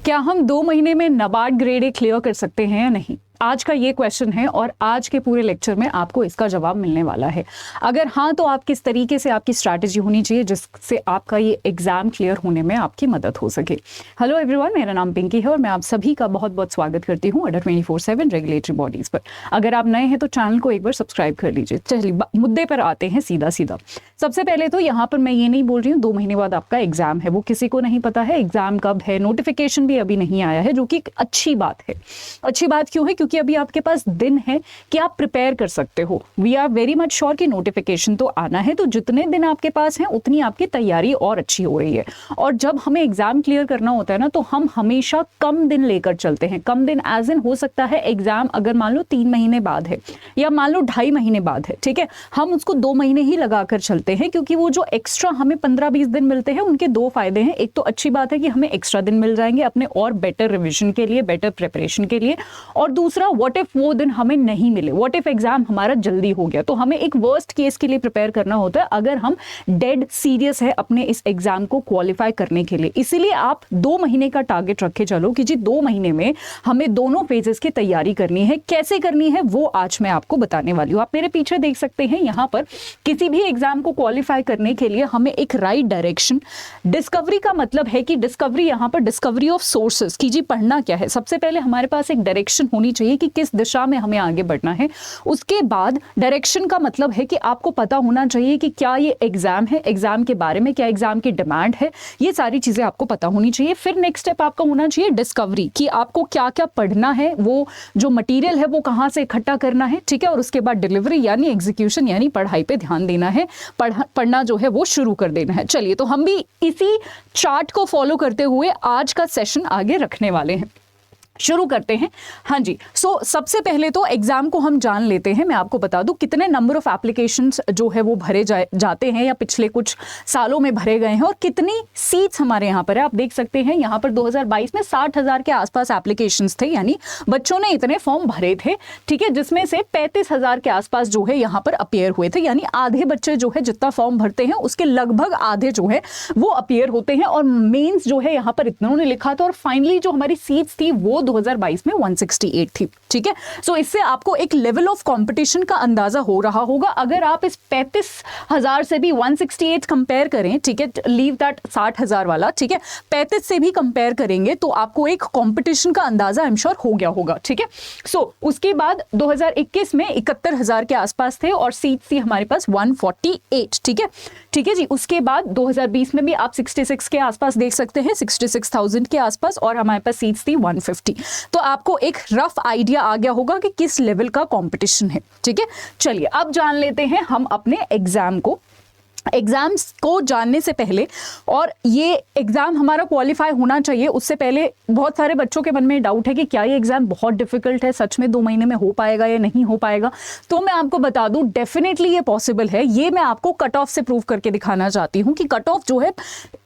क्या हम 2 महीने में नाबार्ड ग्रेड ए क्लियर कर सकते हैं या नहीं? आज का ये क्वेश्चन है और आज के पूरे लेक्चर में आपको इसका जवाब मिलने वाला है। अगर हाँ तो आप किस तरीके से आपकी स्ट्रैटेजी होनी चाहिए जिससे आपका ये एग्जाम क्लियर होने में आपकी मदद हो सके। हेलो एवरीवन, मेरा नाम पिंकी है और मैं आप सभी का बहुत बहुत स्वागत करती हूँ अडर 24/7 रेगुलेटरी बॉडीज पर। अगर आप नए हैं तो चैनल को एक बार सब्सक्राइब कर लीजिए। चलिए मुद्दे पर आते हैं सीधा सीधा। सबसे पहले तो यहाँ पर मैं ये नहीं बोल रही हूँ 2 महीने बाद आपका एग्जाम है, वो किसी को नहीं पता है एग्जाम कब है। नोटिफिकेशन भी अभी नहीं आया है, जो कि अच्छी बात है। अच्छी बात क्यों है? क्योंकि अभी आपके पास दिन है कि आप प्रिपेयर कर सकते हो। We are very much sure कि नोटिफिकेशन तो आना है, तो जितने दिन आपके पास हैं उतनी आपकी तैयारी और अच्छी हो रही है। और जब हमें एग्जाम क्लियर करना होता है ना, तो हम हमेशा कम दिन लेकर चलते हैं। कम दिन एज इन हो सकता है एग्जाम अगर मान लो 3 महीने बाद है या मान लो 2.5 महीने बाद है, ठीक है, हम उसको 2 महीने ही लगाकर चलते हैं। क्योंकि वो जो एक्स्ट्रा हमें 15-20 दिन मिलते हैं उनके 2 फायदे हैं। एक तो अच्छी बात है कि हमें एक्स्ट्रा दिन मिल जाएंगे अपने और बेटर रिविजन के लिए, बेटर प्रिपरेशन के लिए। और दूसरा, व्हाट इफ वो दिन हमें नहीं मिले, व्हाट इफ एग्जाम हमारा जल्दी हो गया, तो हमें एक वर्स्ट केस के लिए प्रिपेयर करना होता है अगर हम डेड सीरियस है अपने इस एग्जाम को क्वालिफाई करने के लिए। इसीलिए आप 2 महीने का टारगेट रखे चलो कि जी 2 महीने में हमें दोनों फेजेस की तैयारी करनी है। कैसे करनी है वो आज मैं आपको बताने वाली हूँ। आप मेरे पीछे देख सकते हैं, यहाँ पर किसी भी एग्जाम को क्वालिफाई करने के लिए हमें एक राइट डायरेक्शन, डिस्कवरी का मतलब है कि डिस्कवरी, यहाँ पर डिस्कवरी ऑफ सोर्सेस की जी पढ़ना क्या है। सबसे पहले हमारे पास एक डायरेक्शन होनी चाहिए कि किस दिशा में हमें आगे बढ़ना है। उसके बाद डायरेक्शन का मतलब है कि आपको पता होना चाहिए कि क्या ये एग्जाम है, एग्जाम के बारे में क्या एग्जाम की डिमांड है, ये सारी चीजें आपको पता होनी चाहिए। फिर नेक्स्ट स्टेप आपका होना चाहिए डिस्कवरी, कि आपको क्या क्या पढ़ना है, वो जो मटेरियल है वो कहाँ से इकट्ठा करना है, ठीक है। और उसके बाद डिलीवरी यानी एग्जीक्यूशन यानी पढ़ाई पे ध्यान देना है, पढ़ना जो है वो शुरू कर देना है। चलिए, तो हम भी इसी चार्ट को फॉलो करते हुए आज का सेशन आगे रखने वाले हैं। शुरू करते हैं। हाँ जी, सबसे पहले तो एग्जाम को हम जान लेते हैं। मैं आपको बता दूं कितने नंबर ऑफ एप्लीकेशंस जो है वो भरे जाते हैं या पिछले कुछ सालों में भरे गए हैं और कितनी सीट्स हमारे यहाँ पर है। आप देख सकते हैं यहाँ पर 2022 में 60,000 के आसपास एप्लीकेशंस थे, यानी बच्चों ने इतने फॉर्म भरे थे, ठीक है, जिसमें से 35,000 के आसपास जो है यहाँ पर अपीयर हुए थे। यानी आधे बच्चे जो है जितना फॉर्म भरते हैं उसके लगभग आधे जो है वो अपीयर होते हैं। और मेंस जो है यहाँ पर इतनों ने लिखा था और फाइनली जो हमारी सीट्स थी वो 2022 में 168 थी, ठीक है। सो इससे आपको एक लेवल ऑफ कंपटीशन का अंदाजा हो रहा होगा। अगर आप इस 35,000 से भी 168 कंपेयर करें, ठीक है, लीव दैट 60,000 वाला, ठीक है, 35 से भी कंपेयर करेंगे तो आपको एक कंपटीशन का अंदाजा आई एम श्योर हो गया होगा, ठीक है। सो उसके बाद 2021 में 71,000 के आसपास थे और सीट थी हमारे पास 148, ठीक है, ठीक है जी। उसके बाद 2020 में भी आप 66 के आसपास देख सकते हैं, 66,000 के आसपास, और हमारे पास सीट्स थी 150। तो आपको एक रफ आइडिया आ गया होगा कि किस लेवल का कंपटीशन है, ठीक है। चलिए अब जान लेते हैं हम अपने एग्जाम्स को जानने से पहले, और ये एग्जाम हमारा क्वालिफाई होना चाहिए उससे पहले बहुत सारे बच्चों के मन में डाउट है कि क्या ये एग्जाम बहुत डिफिकल्ट है, सच में 2 महीने में हो पाएगा या नहीं हो पाएगा। तो मैं आपको बता दूं डेफिनेटली ये पॉसिबल है। ये मैं आपको कट ऑफ से प्रूव करके दिखाना चाहती हूँ कि कट ऑफ जो है,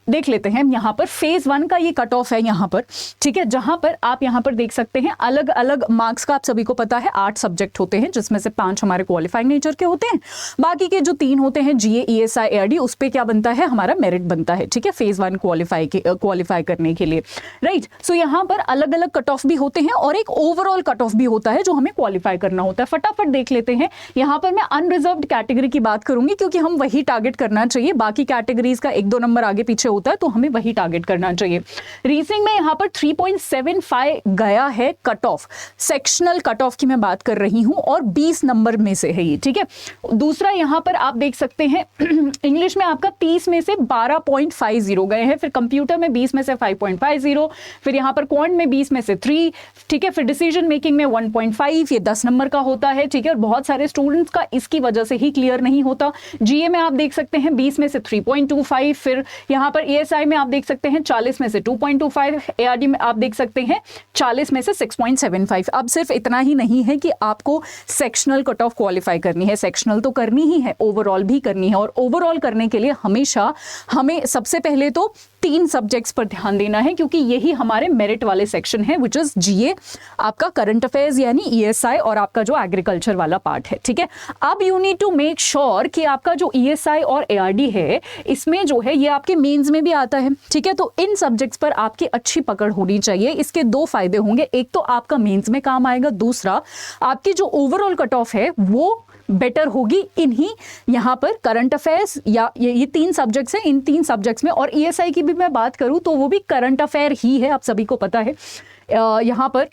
देख लेते हैं यहाँ पर फेज 1 का ये कट ऑफ है यहाँ पर, ठीक है, जहां पर आप यहाँ पर देख सकते हैं अलग अलग मार्क्स का। आप सभी को पता है 8 सब्जेक्ट होते हैं जिसमें से 5 हमारे क्वालिफाइंग नेचर के होते हैं, बाकी के जो 3 होते हैं जीए, ईएसआई, एआरडी, उस पे क्या बनता है, हमारा मेरिट बनता है, ठीक है, फेज 1 क्वालिफाई करने के लिए, राइट। सो यहाँ पर अलग अलग कट ऑफ भी होते हैं और एक ओवरऑल कट ऑफ भी होता है जो हमें क्वालिफाई करना होता है। फटाफट देख लेते हैं। यहाँ पर मैं अनरिजर्व्ड कैटेगरी की बात करूंगी क्योंकि हम वही टारगेट करना चाहिए, बाकी कैटेगरीज का 1-2 नंबर आगे पीछे होता है तो हमें वही टारगेट करना चाहिए। रीजनिंग में यहाँ पर 3.75 गया है cut off, sectional cut off की मैं बात कर रही हूं और 20 नंबर में से है ये, ठीक है। दूसरा यहाँ पर आप देख सकते हैं इंग्लिश में आपका 30 में से 12.50 गए हैं, फिर कंप्यूटर में 20 में से 5.50, फिर यहाँ पर क्वांट में 20 में से 3, ठीक है, फिर डिसीजन मेकिंग में 1.5, ये 10 नंबर का होता है, ठीक है। और बहुत सारे स्टूडेंट्स का इसकी वजह से ही क्लियर नहीं होता। जीए में आप देख सकते हैं 20 में से 3.25, फिर यहाँ पर ईएसआई में आप देख सकते हैं 40 में से 2.25, एआरडी में आप देख सकते हैं 40 में से 6.75। अब सिर्फ इतना ही नहीं है कि आपको सेक्शनल कट ऑफ क्वालिफाई करनी है, सेक्शनल तो करनी ही है, ओवरऑल भी करनी है। और ओवरऑल करने के लिए हमेशा हमें सबसे पहले तो 3 सब्जेक्ट्स पर ध्यान देना है क्योंकि यही हमारे मेरिट वाले सेक्शन है, विच इज जीए, आपका करंट अफेयर्स यानी ईएसआई, और आपका जो एग्रीकल्चर वाला पार्ट है, ठीक है। अब you need to make sure कि आपका जो ईएसआई और एआरडी है इसमें जो है ये आपके मेंस में भी आता है, ठीक है। तो इन सब्जेक्ट्स पर आपकी अच्छी पकड़ होनी चाहिए। इसके दो फायदे होंगे, एक तो आपका मेंस में काम आएगा, दूसरा आपकी जो ओवरऑल कट ऑफ है वो बेटर होगी इन्हीं यहाँ पर करंट अफेयर्स या ये तीन सब्जेक्ट्स हैं, इन तीन सब्जेक्ट्स में। और ईएसआई की भी मैं बात करूँ तो वो भी करंट अफेयर ही है, आप सभी को पता है। यहाँ पर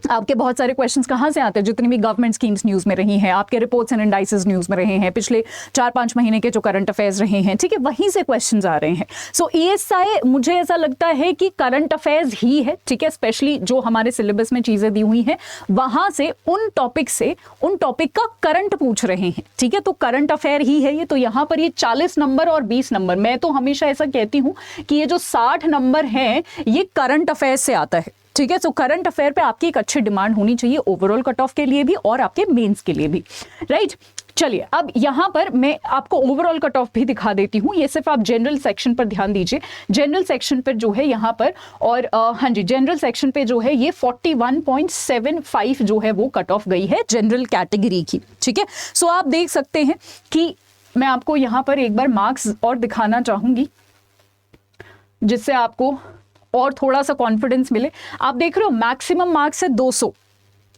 आपके बहुत सारे क्वेश्चंस कहाँ से आते हैं, जितनी भी गवर्नमेंट स्कीम्स न्यूज़ में रही हैं, आपके रिपोर्ट्स एंड इंडाइसेस न्यूज़ में रहे हैं, पिछले 4-5 महीने के जो करंट अफेयर्स रहे हैं, ठीक है, वहीं से क्वेश्चंस आ रहे हैं। सो ईएसआई मुझे ऐसा लगता है कि करंट अफेयर्स ही है, ठीक है। स्पेशली जो हमारे सिलेबस में चीज़ें दी हुई हैं वहाँ से उन टॉपिक का करंट पूछ रहे हैं, ठीक है। तो करंट अफेयर ही है ये। तो यहाँ पर ये 40 नंबर और 20 नंबर, मैं तो हमेशा ऐसा कहती हूँ कि ये जो 60 नंबर हैं ये करंट अफेयर्स से आता है, ठीक है। सो करंट अफेयर पे आपकी एक अच्छी डिमांड होनी चाहिए, ओवरऑल कट ऑफ के लिए भी और आपके मेंस के लिए भी, राइट। चलिए अब यहाँ पर मैं आपको ओवरऑल कट ऑफ भी दिखा देती हूँ। ये सिर्फ आप जनरल सेक्शन पर ध्यान दीजिए। जनरल सेक्शन पर जो है यहाँ पर, और हाँ जी, जनरल सेक्शन पे जो है ये 41.75 जो है वो कट ऑफ गई है जनरल कैटेगरी की, ठीक है। सो आप देख सकते हैं कि मैं आपको यहाँ पर एक बार मार्क्स और दिखाना चाहूंगी जिससे आपको और थोड़ा सा कॉन्फिडेंस मिले। आप देख रहे हो मैक्सिमम मार्क्स है 200,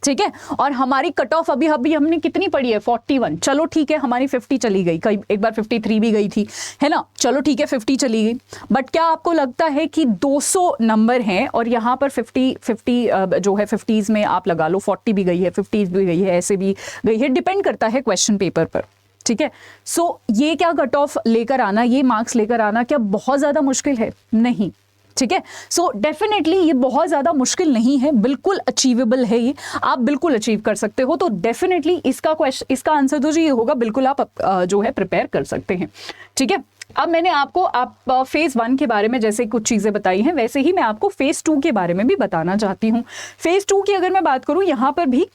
ठीक है। और हमारी कट ऑफ अभी हमने कितनी पढ़ी है 41। चलो ठीक है, हमारी 50 चली गई, कई एक बार 53 भी गई थी, है ना। चलो ठीक है 50 चली गई, बट क्या आपको लगता है कि 200 नंबर हैं और यहाँ पर 50 जो है 50s में आप लगा लो, 40 भी गई है, 50 भी गई है, ऐसे भी गई है, डिपेंड करता है क्वेश्चन पेपर पर, ठीक है। सो ये क्या कट ऑफ लेकर आना, ये मार्क्स लेकर आना क्या बहुत ज़्यादा मुश्किल है? नहीं, ठीक है। सो डेफिनेटली ये बहुत ज़्यादा मुश्किल नहीं है, बिल्कुल अचीवेबल है, ये आप बिल्कुल अचीव कर सकते हो। तो डेफिनेटली इसका आंसर तो ये होगा, बिल्कुल आप जो है प्रिपेयर कर सकते हैं, ठीक है। अब मैंने आपको फेज़ 1 के बारे में जैसे कुछ चीज़ें बताई हैं, वैसे ही मैं आपको फेज़ 2 के बारे में भी बताना चाहती हूँ। फेज़ 2 की अगर मैं बात करूँ, यहाँ पर भी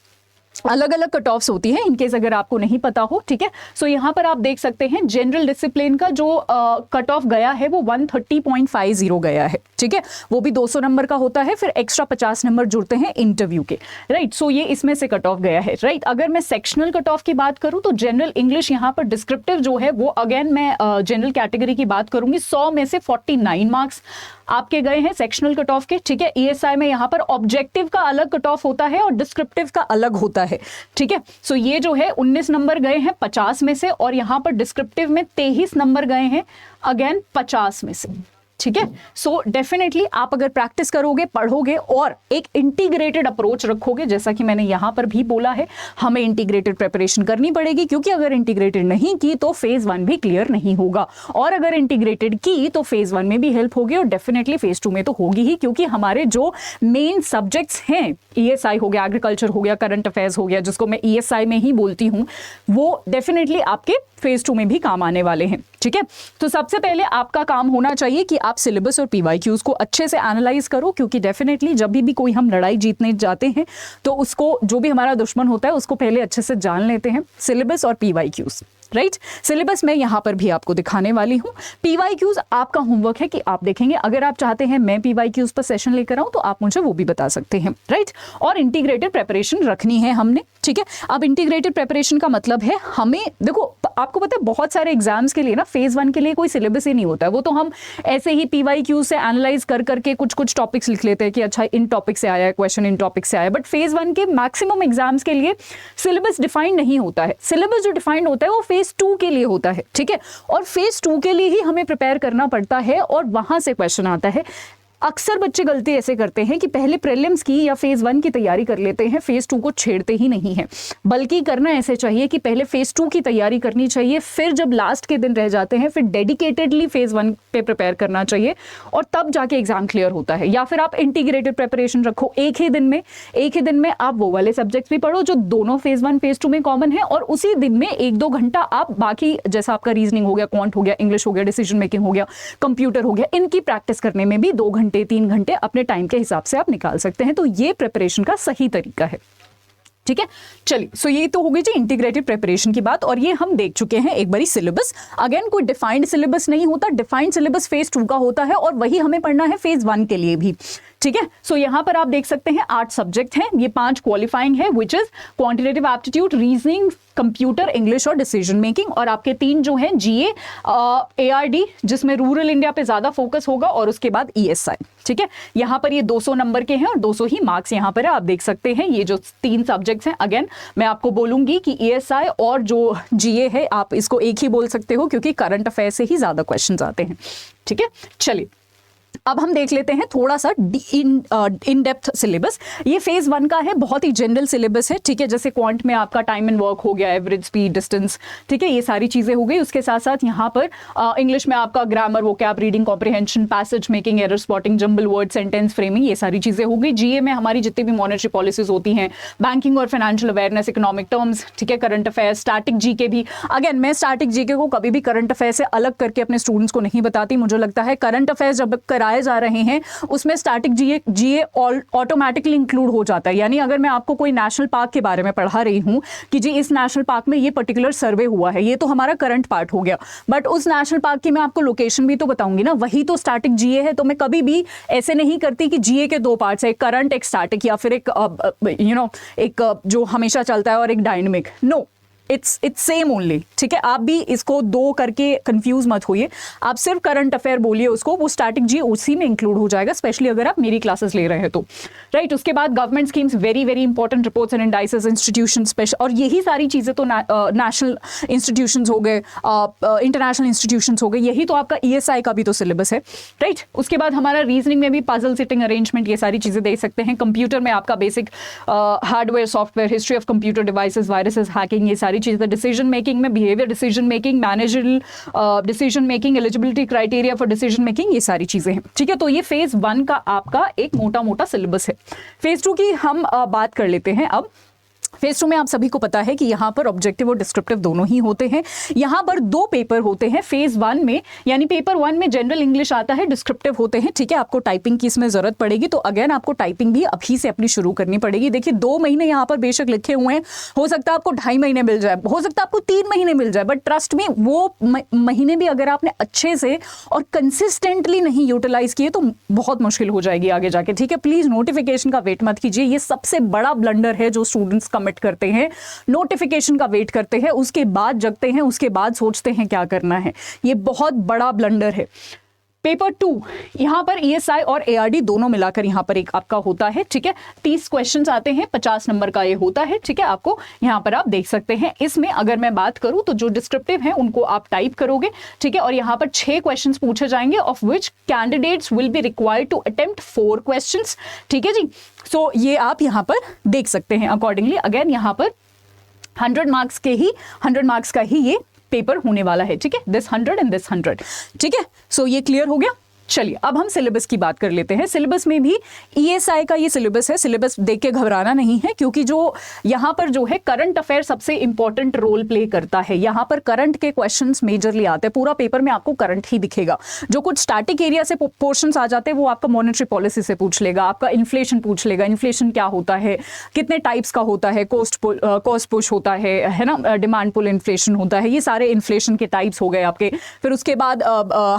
अलग अलग कट ऑफ्स होती हैं, इनकेस अगर आपको नहीं पता हो, ठीक है। सो यहाँ पर आप देख सकते हैं जनरल डिसिप्लिन का जो कट ऑफ गया है वो 130.50 गया है, ठीक है। वो भी 200 नंबर का होता है, फिर एक्स्ट्रा 50 नंबर जुड़ते हैं इंटरव्यू के, राइट। सो ये इसमें से कट ऑफ गया है, राइट। अगर मैं सेक्शनल कट ऑफ की बात करूँ तो जनरल इंग्लिश यहाँ पर डिस्क्रिप्टिव जो है वो अगेन मैं जनरल कैटेगरी की बात करूंगी, 100 में से 49 मार्क्स आपके गए हैं सेक्शनल कट ऑफ के, ठीक है। ईएसआई में यहाँ पर ऑब्जेक्टिव का अलग कट ऑफ होता है और डिस्क्रिप्टिव का अलग होता है, ठीक है। सो ये जो है 19 नंबर गए हैं 50 में से, और यहाँ पर डिस्क्रिप्टिव में 23 नंबर गए हैं अगेन 50 में से, ठीक है। सो डेफिनेटली आप अगर प्रैक्टिस करोगे, पढ़ोगे और एक इंटीग्रेटेड अप्रोच रखोगे, जैसा कि मैंने यहाँ पर भी बोला है, हमें इंटीग्रेटेड प्रिपरेशन करनी पड़ेगी, क्योंकि अगर इंटीग्रेटेड नहीं की तो फेज़ 1 भी क्लियर नहीं होगा, और अगर इंटीग्रेटेड की तो फेज़ 1 में भी हेल्प होगी, और डेफिनेटली फेज़ 2 में तो होगी ही, क्योंकि हमारे जो मेन सब्जेक्ट्स हैं, ईएसआई हो गया, एग्रीकल्चर हो गया, करंट अफेयर्स हो गया, जिसको मैं ईएसआई में ही बोलती हूँ, वो डेफिनेटली आपके फेज़ 2 में भी काम आने वाले हैं, ठीक है। तो सबसे पहले आपका काम होना चाहिए कि आप सिलेबस और पीवाईक्यूज को अच्छे से एनालाइज करो, क्योंकि डेफिनेटली जब भी कोई हम लड़ाई जीतने जाते हैं तो उसको, जो भी हमारा दुश्मन होता है उसको पहले अच्छे से जान लेते हैं, सिलेबस और पीवाईक्यूज, राइट। सिलेबस मैं यहाँ पर भी आपको दिखाने वाली हूँ। पीवाईक्यूज आपका होमवर्क है कि आप देखेंगे, अगर आप चाहते हैं मैं पीवाईक्यूज पर सेशन लेकर आऊँ तो आप मुझे वो भी बता सकते हैं, राइट। और इंटीग्रेटेड प्रिपरेशन रखनी है हमने, ठीक है। अब इंटीग्रेटेड प्रिपरेशन का मतलब है हमें, देखो आपको पता है बहुत सारे एग्जाम्स के लिए ना फेज़ 1 के लिए कोई सिलेबस ही नहीं होता है, वो तो हम ऐसे ही पीवाईक्यू से एनालाइज कर करके कुछ टॉपिक्स लिख लेते हैं कि अच्छा इन टॉपिक से आया है क्वेश्चन, इन टॉपिक से आया, बट फेज़ 1 के मैक्सिमम एग्जाम्स के लिए सिलेबस डिफाइंड नहीं होता है। सिलेबस जो डिफाइंड होता है वो फेज़ 2 के लिए होता है, ठीक है। और फेज़ 2 के लिए ही हमें प्रिपेयर करना पड़ता है, और वहां से क्वेश्चन आता है। अक्सर बच्चे गलती ऐसे करते हैं कि पहले प्रीलिम्स की या फेज़ 1 की तैयारी कर लेते हैं, फेज़ 2 को छेड़ते ही नहीं है, बल्कि करना ऐसे चाहिए कि पहले फेज़ 2 की तैयारी करनी चाहिए, फिर जब लास्ट के दिन रह जाते हैं फिर डेडिकेटेडली फेज़ 1 पे प्रिपेयर करना चाहिए, और तब जाके एग्जाम क्लियर होता है। या फिर आप इंटीग्रेटेड प्रिपरेशन रखो, एक ही दिन में आप वो वाले सब्जेक्ट्स भी पढ़ो जो दोनों फेज़ 1 फेज़ 2 में कॉमन है, और उसी दिन में 1-2 घंटा आप बाकी, जैसा आपका रीजनिंग हो गया, क्वांट हो गया, इंग्लिश हो गया, डिसीजन मेकिंग हो गया, कंप्यूटर हो गया, इनकी प्रैक्टिस करने में भी 2 घंटे 3 घंटे अपने टाइम के हिसाब से आप निकाल सकते हैं। तो ये प्रिपरेशन का सही तरीका है, ठीक है। चलिए, सो ये तो हो गई जी इंटीग्रेटेड प्रिपरेशन की बात, और ये हम देख चुके हैं एक बारी सिलेबस। अगेन कोई डिफाइंड सिलेबस नहीं होता, डिफाइंड सिलेबस फेज़ 2 का होता है, और वही हमें पढ़ना है फेज़ 1 के लिए भी, ठीक है। सो यहाँ पर आप देख सकते हैं 8 सब्जेक्ट हैं, ये 5 क्वालिफाइंग है, which is quantitative aptitude, reasoning, computer, English और डिसीजन मेकिंग, और आपके 3 जो हैं जीए, एआरडी जिसमें रूरल इंडिया पे ज्यादा फोकस होगा, और उसके बाद ईएसआई। ठीक है, यहाँ पर ये 200 नंबर के हैं और 200 ही मार्क्स यहाँ पर है, आप देख सकते हैं। ये जो 3 सब्जेक्ट्स हैं, अगेन मैं आपको बोलूंगी कि ईएसआई और जो जीए है आप इसको एक ही बोल सकते हो, क्योंकि करंट अफेयर से ही ज्यादा क्वेश्चंस आते हैं। ठीक है, चलिए अब हम देख लेते हैं थोड़ा सा इन डेप्थ सिलेबस। ये फेज 1 का है, बहुत ही जनरल सिलेबस है। ठीक है, जैसे क्वांट में आपका टाइम एंड वर्क हो गया, एवरेज स्पीड, डिस्टेंस, ठीक है, ये सारी चीजें हो गई। उसके साथ साथ यहाँ पर इंग्लिश में आपका grammar, vocab, reading comprehension, passage making, error spotting, jumble word, sentence framing, ये सारी चीजें हो गई। जीए में हमारी जितनी भी मॉनेटरी पॉलिसीज होती हैं, बैंकिंग और फाइनेंशियल अवेयरनेस, इकोनॉमिक टर्म्स, ठीक है, करंट अफेयर, स्टैटिक जीके भी। अगेन मैं स्टैटिक जीके को कभी भी करंट अफेयर से अलग करके अपने स्टूडेंट्स को नहीं बताती। मुझे लगता है करंट अफेयर जब कराए जा रहे हैं उसमें स्टैटिक जीए ऑटोमेटिकली इंक्लूड हो जाता है। यानी अगर मैं आपको कोई नेशनल पार्क के बारे में पढ़ा रही हूं कि जी इस नेशनल पार्क में ये पर्टिकुलर सर्वे हुआ है, ये तो हमारा करंट पार्ट हो गया, बट उस नेशनल पार्क की मैं आपको लोकेशन भी तो बताऊंगी ना, वही तो स्टैटिक जीए है। तो मैं कभी भी ऐसे नहीं करती कि जीए के 2 पार्ट्स है, एक करंट, एक स्टैटिक, या फिर एक एक जो हमेशा चलता है और एक dynamic. No, it's same only. ठीक है, आप भी इसको 2 करके कंफ्यूज मत होइए, आप सिर्फ करंट अफेयर बोलिए उसको, वो स्टैटिक जी उसी में इंक्लूड हो जाएगा, स्पेशली अगर आप मेरी क्लासेस ले रहे हैं तो। राइट, उसके बाद government schemes, very very important, reports and indices, institution special, और यही सारी चीजें तो नेशनल इंस्टीट्यूशंस हो गए, इंटरनेशनल इंस्टीट्यूशंस हो गए, यही तो आपका ईएसआई का भी तो सिलेबस है। राइट, उसके बाद हमारा रीजनिंग में भी पजल, सिटिंग अरेंजमेंट, ये सारी चीजें देख सकते हैं। कंप्यूटर में आपका basic hardware, software, history of computer devices, viruses, hacking, ये सारी चीजें। डिसीजन मेकिंग में behaviour decision making, managerial decision making, eligibility criteria for decision making, ये सारी चीजें हैं। ठीक है, तो ये फेज 1 का आपका एक मोटा मोटा सिलेबस है। फेज 2 की हम बात कर लेते हैं अब। फेज 2 में आप सभी को पता है कि यहाँ पर ऑब्जेक्टिव और डिस्क्रिप्टिव दोनों ही होते हैं। यहाँ पर 2 पेपर होते हैं फेज 1 में, यानी पेपर 1 में जनरल इंग्लिश आता है, डिस्क्रिप्टिव होते हैं। ठीक है, आपको टाइपिंग की इसमें जरूरत पड़ेगी, तो अगेन आपको टाइपिंग भी अभी से अपनी शुरू करनी पड़ेगी। देखिए 2 महीने यहाँ पर बेशक लिखे हुए हैं, हो सकता है आपको 2.5 महीने मिल जाए, हो सकता है आपको 3 महीने मिल जाए, बट ट्रस्ट में वो महीने भी अगर आपने अच्छे से और कंसिस्टेंटली नहीं यूटिलाइज किए तो बहुत मुश्किल हो जाएगी आगे जाके। ठीक है, प्लीज नोटिफिकेशन का वेट मत कीजिए, ये सबसे बड़ा ब्लंडर है जो स्टूडेंट्स कमिट करते हैं। नोटिफिकेशन का वेट करते हैं, उसके बाद जगते हैं, उसके बाद सोचते हैं क्या करना है, ये बहुत बड़ा ब्लंडर है। पेपर 2 यहां पर ईएसआई और एआरडी दोनों मिलाकर यहां पर एक आपका होता है। ठीक है, 30 क्वेश्चंस आते हैं, 50 नंबर का ये होता है। ठीक है, आपको यहां पर आप देख सकते हैं। इसमें अगर मैं बात करूं तो जो डिस्क्रिप्टिव है उनको आप टाइप करोगे। ठीक है, और यहां पर 6 क्वेश्चंस पूछे जाएंगे, of which candidates will be required to attempt 4 questions. ठीक है जी, सो ये आप यहां पर देख सकते हैं अकॉर्डिंगली। अगेन यहां पर 100 मार्क्स का ही ये पेपर होने वाला है। ठीक है, दिस 100 एंड दिस 100। ठीक है, सो ये क्लियर हो गया। चलिए अब हम सिलेबस की बात कर लेते हैं। सिलेबस में भी ईएसआई का ये सिलेबस है। सिलेबस देख के घबराना नहीं है, क्योंकि जो यहाँ पर जो है करंट अफेयर सबसे इंपॉर्टेंट रोल प्ले करता है। यहाँ पर करंट के क्वेश्चंस मेजरली आते हैं, पूरा पेपर में आपको करंट ही दिखेगा। जो कुछ स्टैटिक एरिया से पोर्शंस आ जाते हैं वो आपका मॉनेटरी पॉलिसी से पूछ लेगा, आपका इन्फ्लेशन पूछ लेगा, इन्फ्लेशन क्या होता है, कितने टाइप्स का होता है, कॉस्ट पुश होता है ना, डिमांड पुल इन्फ्लेशन होता है, ये सारे इन्फ्लेशन के टाइप्स हो गए आपके। फिर उसके बाद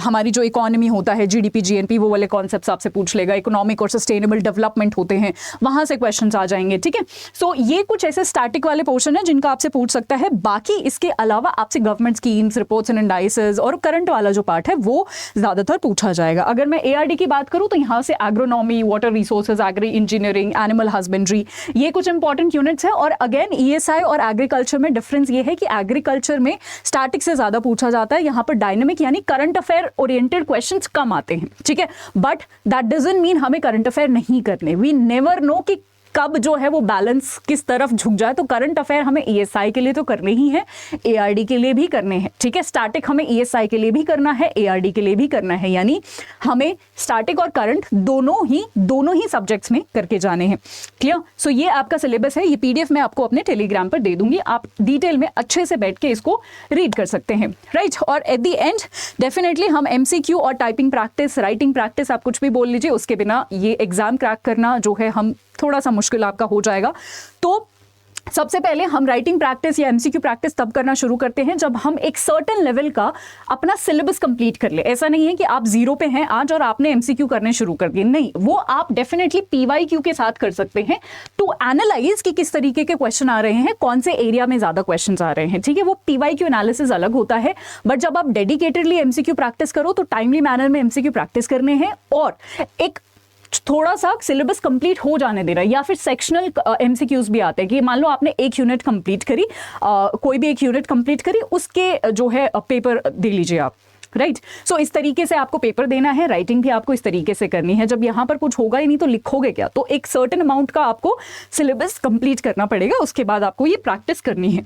हमारी जो इकोनॉमी होता है, जीडीपी, जीएनपी, वो वाले कॉन्सेप्ट्स आपसे पूछ लेगा। इकोनॉमिक और सस्टेनेबल डेवलपमेंट होते हैं, वहां से क्वेश्चंस आ जाएंगे। ठीक है, सो ये कुछ ऐसे स्टैटिक वाले पोर्शन है जिनका आपसे पूछ सकता है। बाकी इसके अलावा आपसे government schemes, reports and indices और करंट वाला जो पार्ट है वो ज्यादातर पूछा जाएगा। अगर मैं एआरडी की बात करूं तो यहां से agronomy, water resources, agri engineering, animal husbandry, ये कुछ इंपॉर्टेंट यूनिट्स है। और अगेन ईएसआई और एग्रीकल्चर में डिफरेंस ये है कि एग्रीकल्चर में स्टैटिक से ज्यादा पूछा जाता है, यहाँ पर डायनेमिक यानी करंट अफेयर ओरिएंटेड क्वेश्चंस कम आते हैं। ठीक है, बट दैट डजंट मीन हमें करंट अफेयर नहीं करने। वी नेवर नो कि कब जो है वो बैलेंस किस तरफ झुक जाए। तो करंट अफेयर हमें ईएसआई के लिए तो करने ही है, एआरडी के लिए भी करने हैं। ठीक है, स्टैटिक हमें ईएसआई के लिए भी करना है, एआरडी के लिए भी करना है, यानी हमें स्टैटिक और करंट दोनों ही सब्जेक्ट्स में करके जाने हैं। क्लियर? सो ये आपका सिलेबस है, ये पीडीएफ मैं आपको अपने टेलीग्राम पर दे दूंगी, आप डिटेल में अच्छे से बैठ के इसको रीड कर सकते हैं। राइट, और एट द एंड डेफिनेटली हम एमसीक्यू और टाइपिंग प्रैक्टिस, राइटिंग प्रैक्टिस, आप कुछ भी बोल लीजिए, उसके बिना ये एग्जाम क्रैक करना जो है हम थोड़ा सा मुश्किल आपका हो जाएगा। तो सबसे पहले हम राइटिंग प्रैक्टिस या एमसीक्यू प्रैक्टिस तब करना शुरू करते हैं जब हम एक सर्टेन लेवल का अपना सिलेबस कंप्लीट कर ले। ऐसा नहीं है कि आप 0 पे हैं आज और आपने एमसीक्यू करने शुरू कर दिए, नहीं, वो आप डेफिनेटली पीवाईक्यू के साथ कर सकते हैं टू एनालाइज कि किस तरीके के क्वेश्चन आ रहे हैं, कौन से एरिया में ज्यादा क्वेश्चन आ रहे हैं, ठीक है। वो पीवाईक्यू एनालिसिस अलग होता है, बट जब आप डेडिकेटेडली एमसीक्यू प्रैक्टिस करो तो टाइमली मैनर में एमसीक्यू प्रैक्टिस करने हैं और एक थोड़ा सा सिलेबस कंप्लीट हो जाने दे रहा है। या फिर सेक्शनल एमसीक्यूज भी आते हैं कि मान लो आपने एक यूनिट कंप्लीट करी, कोई भी एक यूनिट कंप्लीट करी, उसके जो है पेपर दे लीजिए आप, राइट। सो इस तरीके से आपको पेपर देना है, राइटिंग भी आपको इस तरीके से करनी है। जब यहाँ पर कुछ होगा ही नहीं तो लिखोगे क्या, तो एक सर्टेन अमाउंट का आपको सिलेबस कंप्लीट करना पड़ेगा, उसके बाद आपको ये प्रैक्टिस करनी है,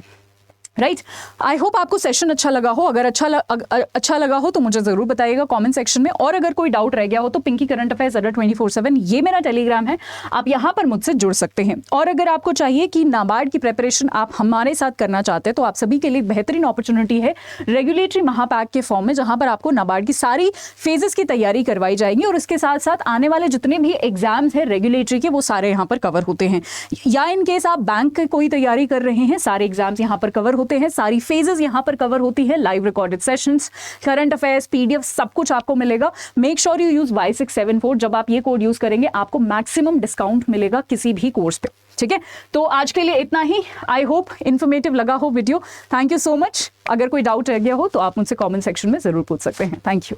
राइट। आई होप आपको सेशन अच्छा लगा हो। अगर अच्छा लगा हो तो मुझे जरूर बताइएगा कमेंट सेक्शन में, और अगर कोई डाउट रह गया हो तो पिंकी करंट अफेयर्स 24/7 ये मेरा टेलीग्राम है, आप यहाँ पर मुझसे जुड़ सकते हैं। और अगर आपको चाहिए कि नाबार्ड की प्रिपरेशन आप हमारे साथ करना चाहते हैं तो आप सभी के लिए बेहतरीन अपॉर्चुनिटी है रेगुलेटरी महापैक के फॉर्म में, जहां पर आपको नाबार्ड की सारी फेजेस की तैयारी करवाई जाएगी और इसके साथ साथ आने वाले जितने भी एग्जाम्स हैं रेगुलेटरी के वो सारे यहाँ पर कवर होते हैं। या इन केस आप बैंक की कोई तैयारी कर रहे हैं, सारे एग्जाम्स यहाँ पर कवर होते हैं, सारी फेजेस यहां पर कवर होती है, live recorded sessions, current affairs, PDF, सब कुछ आपको मिलेगा। Make sure you use Y674। जब आप ये कोड यूज करेंगे आपको मैक्सिमम डिस्काउंट मिलेगा किसी भी कोर्स पे, ठीक है। तो आज के लिए इतना ही। आई होप इंफॉर्मेटिव लगा हो video. Thank you so much. अगर कोई डाउट रह गया हो तो आप मुझसे कमेंट सेक्शन में जरूर पूछ सकते हैं। Thank you.